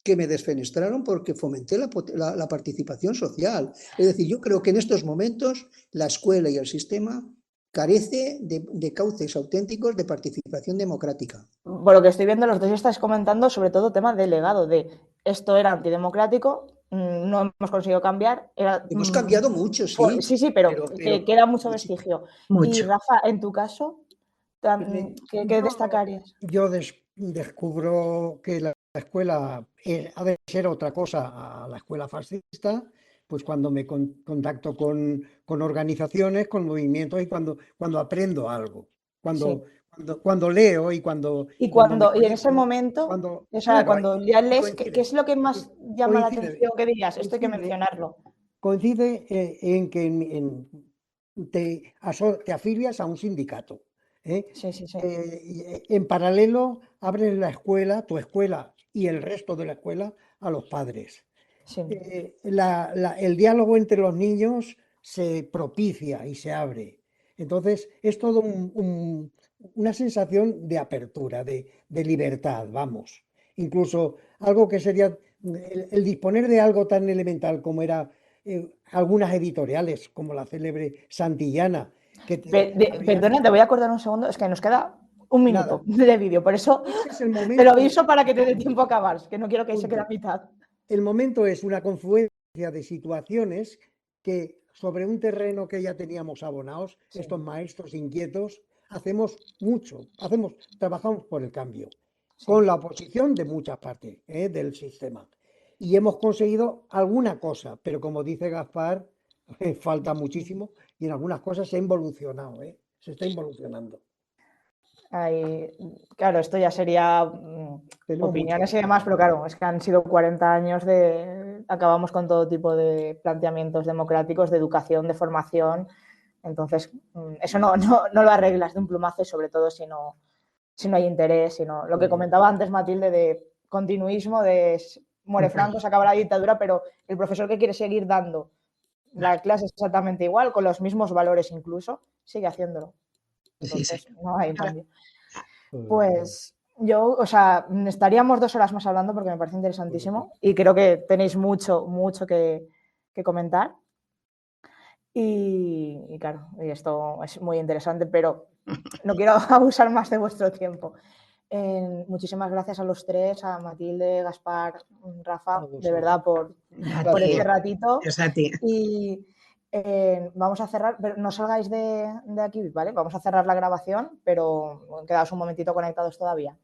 que me desfenestraron porque fomenté la participación social. Es decir, yo creo que en estos momentos la escuela y el sistema carece de cauces auténticos de participación democrática. por lo que estoy viendo, los dos estáis comentando sobre todo tema de legado, de esto era antidemocrático, no hemos conseguido cambiar. Hemos cambiado mucho, sí, sí, pero queda mucho vestigio. Y Mucho. Rafa, en tu caso, ¿qué destacarías? Yo descubro que la escuela ha de ser otra cosa a la escuela fascista, pues cuando me contacto con organizaciones, con movimientos y cuando aprendo algo, cuando, cuando leo y cuando Y me y en ese conecto, momento, o sea, claro, cuando ya y lees, ¿qué es lo que más llama la atención? ¿Qué dirías? Esto hay que mencionarlo. coincide en que te afilias a un sindicato. Sí, sí, sí. En paralelo, abres la escuela, tu escuela y el resto de la escuela a los padres. Sí. El diálogo entre los niños se propicia y se abre. Entonces, es todo una sensación de apertura, de libertad, vamos. Incluso algo que sería el disponer de algo tan elemental como era algunas editoriales, como la célebre Santillana. Perdona, te voy a acordar un segundo, es que nos queda un minuto de vídeo, por eso es el momento, te lo aviso para que te dé tiempo a acabar, que no quiero que se quede a mitad. El momento es una confluencia de situaciones que sobre un terreno que ya teníamos abonados, estos maestros inquietos, hacemos mucho, trabajamos por el cambio, con la oposición de muchas partes del sistema. Y hemos conseguido alguna cosa, pero como dice Gaspar, falta muchísimo y en algunas cosas se ha involucionado, se está involucionando. Claro, esto ya sería Tenemos opiniones y demás, pero claro, es que han sido 40 años acabamos con todo tipo de planteamientos democráticos, de educación, de formación. Entonces, eso no lo arreglas de un plumazo y sobre todo si no hay interés, sino lo que comentaba antes Matilde de continuismo, de muere Franco, se acaba la dictadura, pero el profesor que quiere seguir dando la clase exactamente igual, con los mismos valores incluso, sigue haciéndolo. Entonces, Sí. no hay cambio. Pues yo, o sea, estaríamos 2 horas más hablando porque me parece interesantísimo y creo que tenéis mucho que comentar. Y claro, y esto es muy interesante, pero no quiero abusar más de vuestro tiempo. Muchísimas gracias a los 3, a Matilde, Gaspar, Rafa, de verdad por este ratito. Es a ti. Y vamos a cerrar, pero no salgáis de aquí, ¿vale? Vamos a cerrar la grabación, pero quedaos un momentito conectados todavía.